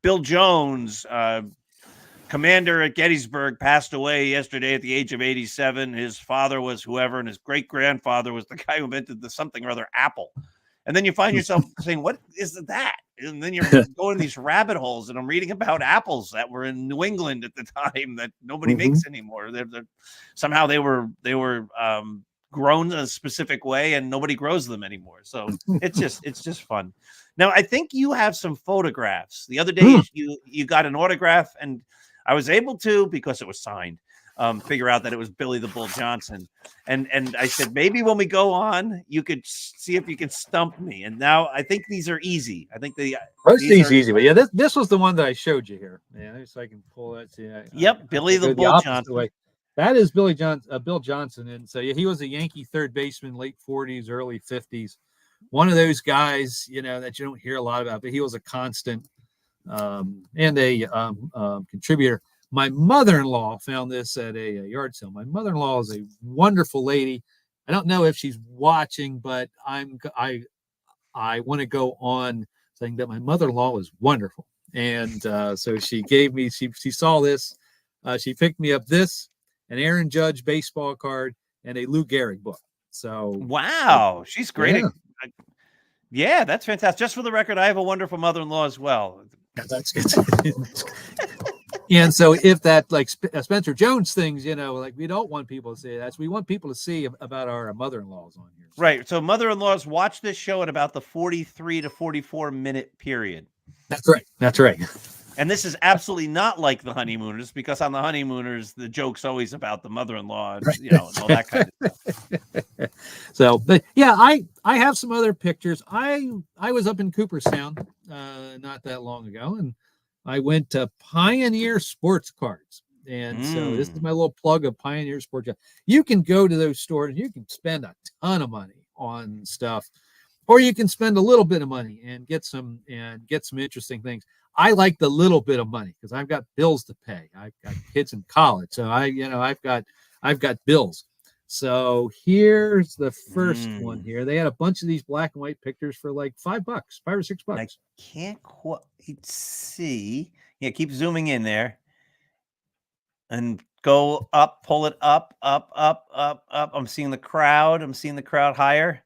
Bill Jones, commander at Gettysburg, passed away yesterday at the age of 87. His father was whoever, and his great grandfather was the guy who invented the something or other apple. And then you find yourself saying, what is that? And then you're going these rabbit holes, and I'm reading about apples that were in New England at the time that nobody makes anymore. Somehow they were grown a specific way, and nobody grows them anymore. So it's just fun. Now, I think you have some photographs. The other day you got an autograph, and I was able to, because it was signed, figure out that it was Billy the Bull Johnson. And I said, maybe when we go on, you could see if you can stump me. And now I think these are easy. I think
most easy, but yeah, this was the one that I showed you here. Yeah, so I can pull that.
Yep, Billy the Bull Johnson.
Way. That is Bill Johnson, and so he was a Yankee third baseman, late 40s, early 50s. One of those guys, that you don't hear a lot about, but he was a constant and a contributor. My mother-in-law found this at a yard sale. My mother-in-law is a wonderful lady. I don't know if she's watching, but I want to go on saying that my mother-in-law is wonderful. And so she gave me, she saw this. She picked me up this, an Aaron Judge baseball card, and a Lou Gehrig book. So
wow, she's great. Yeah, that's fantastic. Just for the record, I have a wonderful mother-in-law as well.
Yeah, that's good. And so if that Spencer Jones things, we don't want people to say that. We want people to see about our mother-in-laws on here.
Right. So mother-in-laws watch this show at about the 43 to 44 minute period.
That's right. That's right.
And this is absolutely not like the Honeymooners, because on the Honeymooners, the joke's always about the mother-in-law, and, and all that kind of stuff.
So, but yeah, I have some other pictures. I was up in Cooperstown not that long ago, and I went to Pioneer Sports Cards. And so this is my little plug of Pioneer Sports Cards. You can go to those stores and you can spend a ton of money on stuff, or you can spend a little bit of money and get some interesting things. I like the little bit of money because I've got bills to pay. I've got kids in college, so I've got bills. So here's the first one here. They had a bunch of these black and white pictures for like $5, $5 or $6.
I can't quite see. Yeah, keep zooming in there. And go up, pull it up. I'm seeing the crowd. Higher.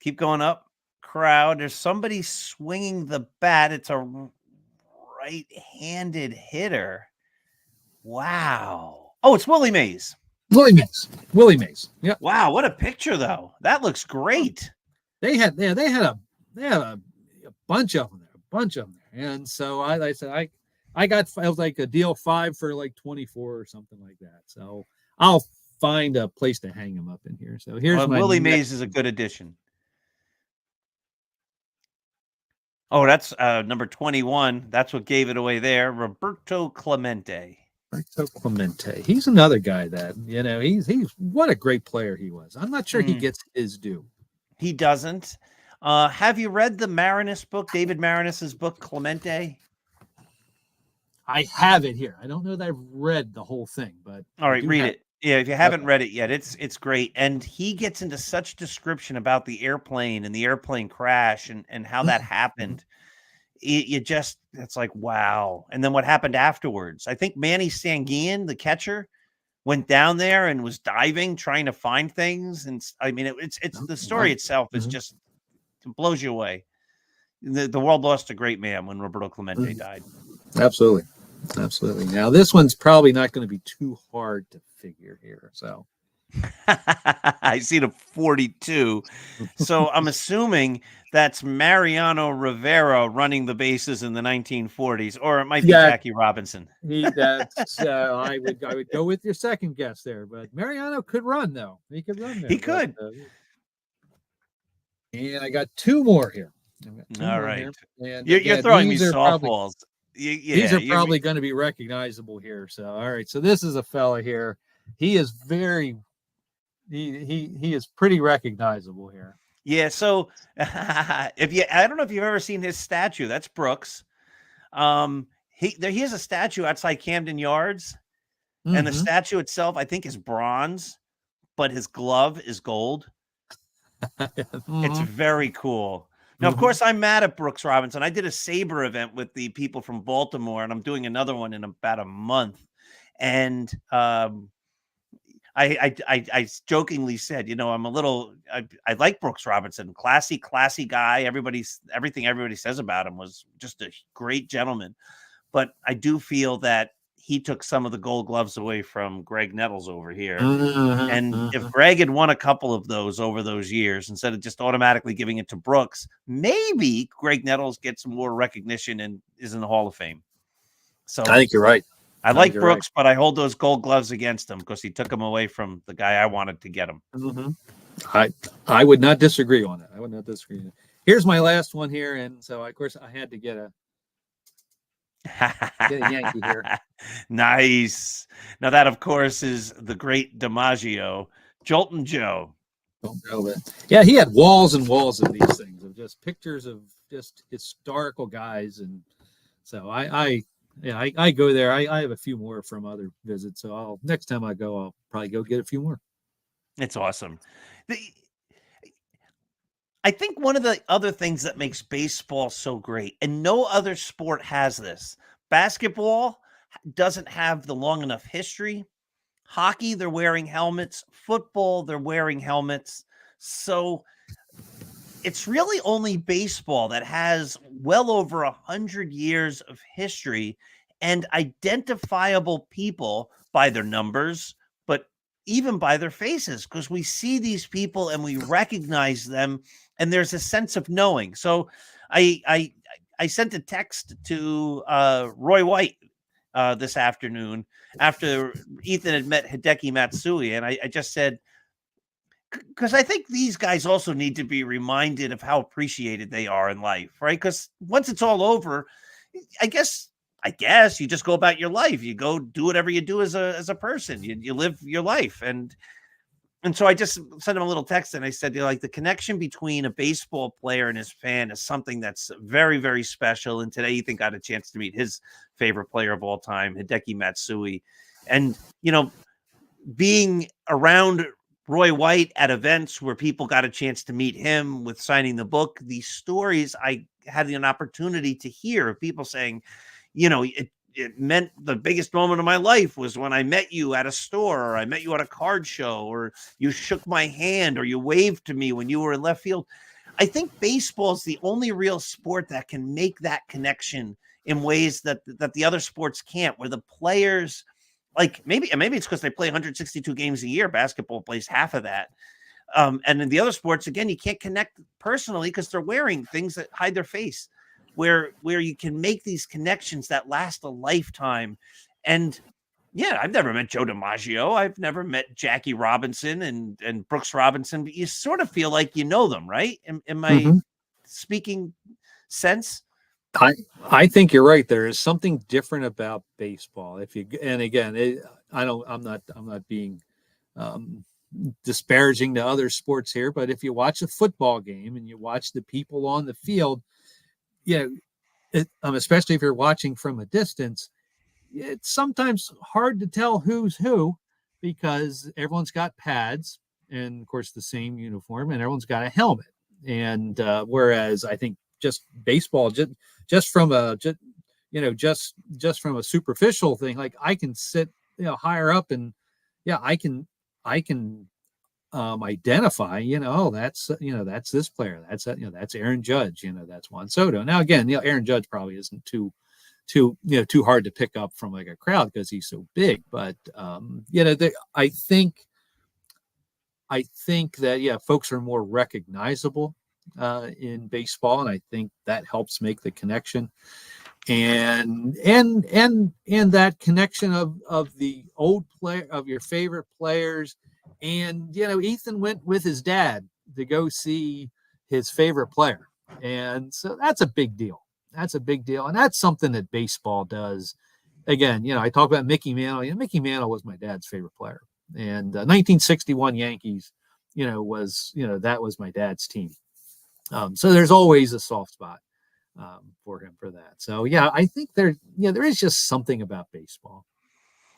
Keep going up. Crowd. There's somebody swinging the bat. It's a right-handed hitter. Wow. Oh, it's Willie Mays.
Willie Mays. Willie Mays. Yeah.
Wow, what a picture though. That looks great.
They had a bunch of them there, And so I said I got, it was like a deal 5 for like 24 or something like that. So I'll find a place to hang them up in here. So here's my
Willie Mays is a good addition. Oh, that's number 21. That's what gave it away there. Roberto Clemente.
He's another guy that, he's what a great player he was. I'm not sure he gets his due.
He doesn't. Have you read the Marinus book, David Marinus's book, Clemente?
I have it here. I don't know that I've read the whole thing, but
all right, read it. Yeah, if you haven't read it yet, it's great. And he gets into such description about the airplane and the airplane crash and how that happened. It's like, wow. And then what happened afterwards? I think Manny Sanguian, the catcher, went down there and was diving, trying to find things. And I mean, it's the story itself is just, it blows you away. The world lost a great man when Roberto Clemente died.
Absolutely. Now, this one's probably not going to be too hard to figure here. So
I see the 42. So I'm assuming that's Mariano Rivera running the bases in the 1940s, or it might be Jackie Robinson.
I would go with your second guess there, but Mariano could run though. He could run there.
He could.
And I got 2 more here.
All right. And you're throwing me softballs.
These are probably going to be recognizable here. So, all right. So this is a fella here. He is he is pretty recognizable here.
Yeah. So I don't know if you've ever seen his statue. That's Brooks. He has a statue outside Camden Yards, and the statue itself, I think, is bronze, but his glove is gold. It's very cool. Now, of course, I'm mad at Brooks Robinson. I did a Sabre event with the people from Baltimore, and I'm doing another one in about a month. And I jokingly said, I'm a little, I like Brooks Robinson, classy guy. Everything everybody says about him was just a great gentleman. But I do feel that he took some of the gold gloves away from Greg Nettles over here. And if Greg had won a couple of those over those years, instead of just automatically giving it to Brooks, maybe Greg Nettles gets more recognition and is in the Hall of Fame. So
I think you're right.
I like Brooks, but I hold those gold gloves against him because he took them away from the guy I wanted to get him.
I would not disagree on it. I would not disagree. Here's my last one here. And so, of course, I had to get a Yankee here.
Nice. Now that, of course, is the great DiMaggio, Jolton Joe.
Yeah, he had walls and walls of these things of just pictures of just historical guys, and so I go there. I have a few more from other visits, so next time I go, I'll probably go get a few more.
It's awesome. I think one of the other things that makes baseball so great, and no other sport has this, basketball doesn't have the long enough history. Hockey, they're wearing helmets. Football, they're wearing helmets. So it's really only baseball that has well over 100 years of history and identifiable people by their numbers, but even by their faces, because we see these people and we recognize them, and there's a sense of knowing. So I sent a text to Roy White this afternoon after Ethan had met Hideki Matsui, and I just said, because I think these guys also need to be reminded of how appreciated they are in life, right? Because once it's all over, I guess you just go about your life. You go do whatever you do as a person. You live your life. And so I just sent him a little text and I said, like, the connection between a baseball player and his fan is something that's very, very special. And today Ethan got a chance to meet his favorite player of all time, Hideki Matsui. And, being around Roy White at events where people got a chance to meet him with signing the book, these stories I had an opportunity to hear of people saying, it meant the biggest moment of my life was when I met you at a store, or I met you at a card show, or you shook my hand, or you waved to me when you were in left field. I think baseball is the only real sport that can make that connection in ways that the other sports can't, where the players like maybe it's because they play 162 games a year. Basketball plays half of that. And in the other sports, again, you can't connect personally because they're wearing things that hide their face, where you can make these connections that last a lifetime. And yeah, I've never met Joe DiMaggio. I've never met Jackie Robinson and Brooks Robinson, but you sort of feel like you know them, right? Am I speaking sense?
I think you're right. There is something different about baseball. And again, I'm not being disparaging to other sports here, but if you watch a football game and you watch the people on the field, especially if you're watching from a distance, it's sometimes hard to tell who's who because everyone's got pads and, of course, the same uniform, and everyone's got a helmet. And whereas I think just baseball, just from a superficial thing, like I can sit higher up and I can identify, that's this player, that's Aaron Judge, that's Juan Soto. Now again, Aaron Judge probably isn't too hard to pick up from like a crowd because he's so big, but I think that folks are more recognizable in baseball, and I think that helps make the connection, and that connection of the old player, of your favorite players. And Ethan went with his dad to go see his favorite player, and so that's a big deal. And that's something that baseball does. Again, I talk about Mickey Mantle. Mickey Mantle was my dad's favorite player, and 1961 Yankees, that was my dad's team. So there's always a soft spot for him for that. So I think there is just something about baseball.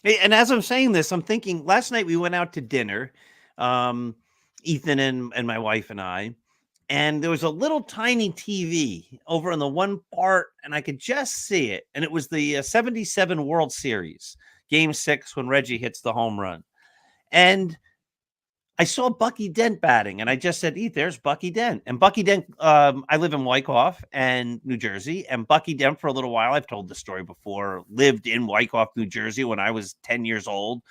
And as I'm saying this, I'm thinking last night we went out to dinner, Ethan and my wife and I, and there was a little tiny TV over in the one part, and I could just see it. And it was the 77 World Series, Game 6, when Reggie hits the home run. And I saw Bucky Dent batting, and I just said, there's Bucky Dent. And Bucky Dent, I live in Wyckoff and New Jersey, and Bucky Dent for a little while, I've told the story before, lived in Wyckoff, New Jersey when I was 10 years old.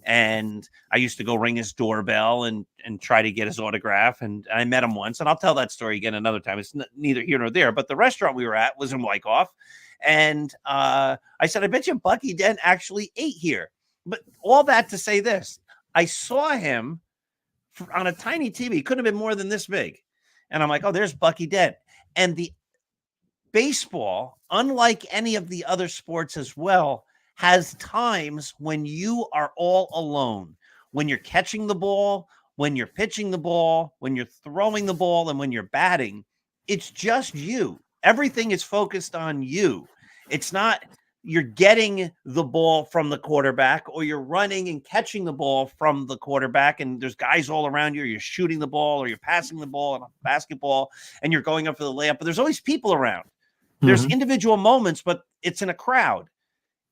And I used to go ring his doorbell and try to get his autograph. And I met him once, and I'll tell that story again another time. It's neither here nor there, but the restaurant we were at was in Wyckoff. And I said, I bet you Bucky Dent actually ate here. But all that to say this, I saw him on a tiny TV, couldn't have been more than this big. And I'm like, oh, there's Bucky Dent. And the baseball, unlike any of the other sports as well, has times when you are all alone, when you're catching the ball, when you're pitching the ball, when you're throwing the ball, and when you're batting. It's just you. Everything is focused on you. It's not you're getting the ball from the quarterback, or you're running and catching the ball from the quarterback, and there's guys all around you, or you're shooting the ball, or you're passing the ball in a basketball, and you're going up for the layup, but there's always people around. There's individual moments, but it's in a crowd.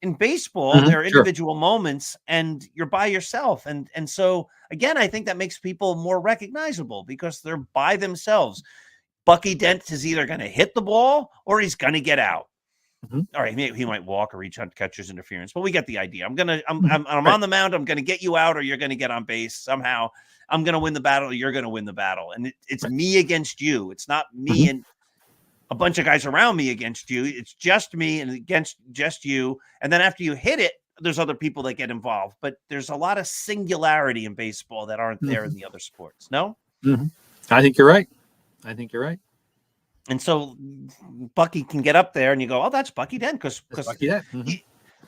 In baseball, there are individual moments, and you're by yourself. And so, again, I think that makes people more recognizable because they're by themselves. Bucky Dent is either going to hit the ball or he's going to get out. All right, he might walk or reach on catcher's interference, but we get the idea. I'm on the mound. I'm gonna get you out, or you're gonna get on base somehow. I'm gonna win the battle, or you're gonna win the battle, and it's me against you. It's not me and a bunch of guys around me against you. It's just me and against just you. And then after you hit it, there's other people that get involved. But there's a lot of singularity in baseball that aren't there in the other sports. No,
I think you're right.
And so Bucky can get up there and you go, oh, that's Bucky Dent because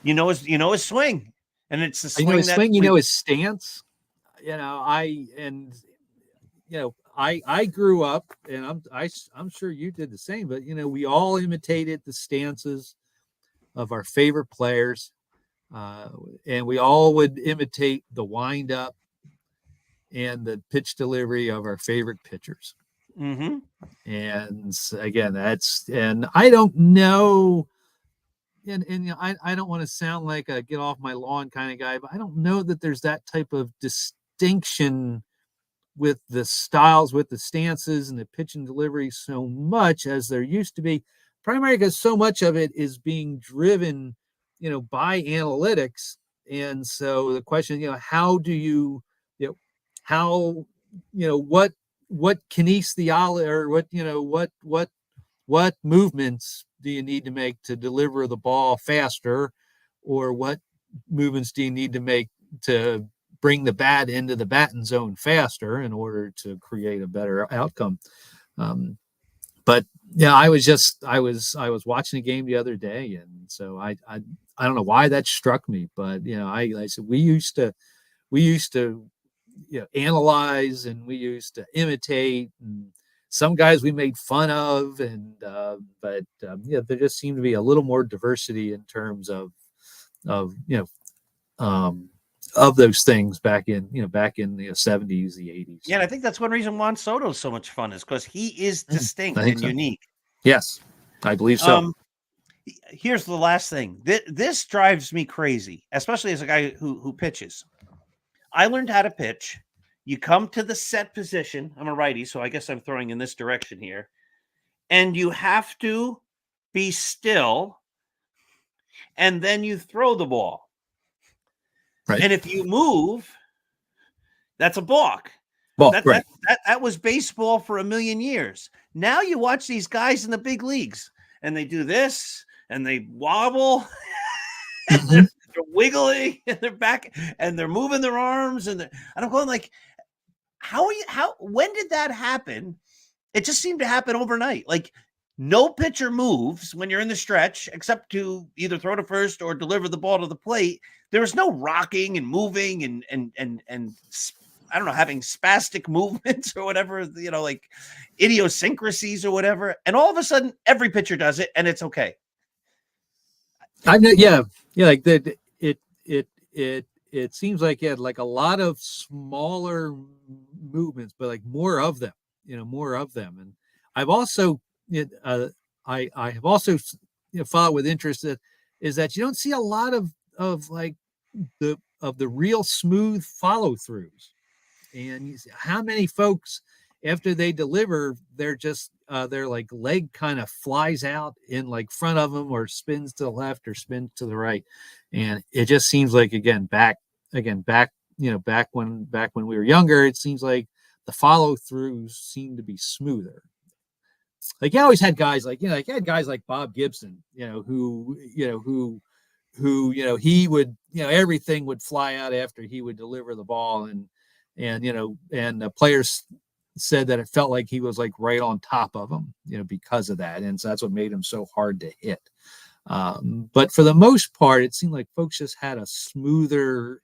you know his swing, and it's the swing.
His stance. I grew up, and I'm sure you did the same. But we all imitated the stances of our favorite players, and we all would imitate the windup and the pitch delivery of our favorite pitchers. And again, and I don't know, and I don't want to sound like a get off my lawn kind of guy, but I don't know that there's that type of distinction with the styles, with the stances and the pitch and delivery so much as there used to be, primarily because so much of it is being driven, by analytics And so the question, how do you, how, what kinesiology, or what movements do you need to make to deliver the ball faster, or what movements do you need to make to bring the bat into the batting zone faster in order to create a better outcome? But yeah, I was watching a game the other day, and so I don't know why that struck me, but I said we used to analyze, and we used to imitate, and some guys we made fun of, and there just seemed to be a little more diversity in terms of of those things back in the 70s, the 80s.
Yeah, and I think that's one reason Juan Soto is so much fun, is because he is distinct and
so.
unique.
Yes, I believe so.
Here's the last thing. This drives me crazy, especially as a guy who pitches. I learned how to pitch. You come to the set position. I'm a righty, so I guess I'm throwing in this direction here. And you have to be still, and then you throw the ball.
Right.
And if you move, that's a balk. That was baseball for a million years. Now you watch these guys in the big leagues, and they do this, and they wobble, and they're wiggling, and they're back, and they're moving their arms, and I'm going like, when did that happen? It just seemed to happen overnight. Like, no pitcher moves when you're in the stretch except to either throw to first or deliver the ball to the plate. There was no rocking and moving and I don't know, having spastic movements or whatever, like idiosyncrasies or whatever. And all of a sudden, every pitcher does it, and it's okay.
Like that. It seems like it had like a lot of smaller movements, but like more of them. And I've also I have also followed with interest that is that you don't see a lot of like the real smooth follow throughs. And you see how many folks, after they deliver, they're just their like leg kind of flies out in like front of them, or spins to the left or spins to the right. And it just seems like back when we were younger, it seems like the follow throughs seem to be smoother. Like you always had guys like Bob Gibson, who he would, everything would fly out after he would deliver the ball, and the players said that it felt like he was like right on top of them, because of that. And so that's what made him so hard to hit. But for the most part, it seemed like folks just had a smoother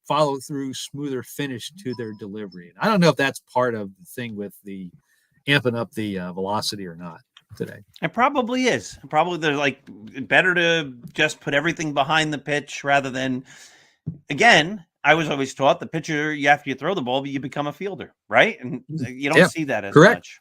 follow through, smoother finish to their delivery. And I don't know if that's part of the thing with the amping up the velocity or not today.
It probably is. Probably they're like better to just put everything behind the pitch rather than, again, I was always taught the pitcher, after you throw the ball, you become a fielder, right? And you don't see that as much.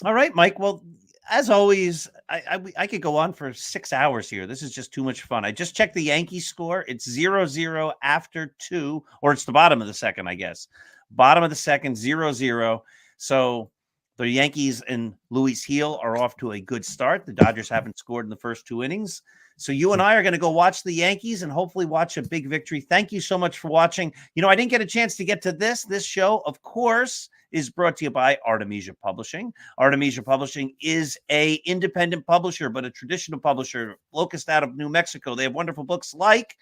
All right, Mike. Well, as always, I could go on for 6 hours here. This is just too much fun. I just checked the Yankees score. It's 0-0 after 2, or it's the bottom of the second, I guess. Bottom of the second, 0-0. So the Yankees and Luis Gil are off to a good start. The Dodgers haven't scored in the first 2 innings. So you and I are going to go watch the Yankees and hopefully watch a big victory. Thank you so much for watching. I didn't get a chance to get to this. This show, of course, is brought to you by Artemisia Publishing. Artemisia Publishing is a independent publisher, but a traditional publisher, locust out of New Mexico. They have wonderful books like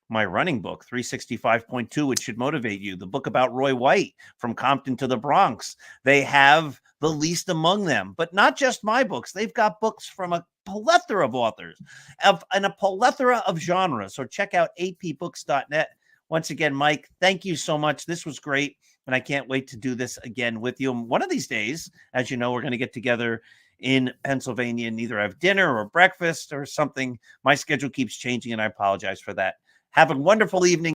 my running book, 365.2, which should motivate you. The book about Roy White, From Compton to the Bronx. They have The Least Among Them, but not just my books. They've got books from a plethora of authors and a plethora of genres. So check out apbooks.net. Once again, Mike, thank you so much. This was great, and I can't wait to do this again with you. And one of these days, as you know, we're going to get together in Pennsylvania and either have dinner or breakfast or something. My schedule keeps changing, and I apologize for that. Have a wonderful evening.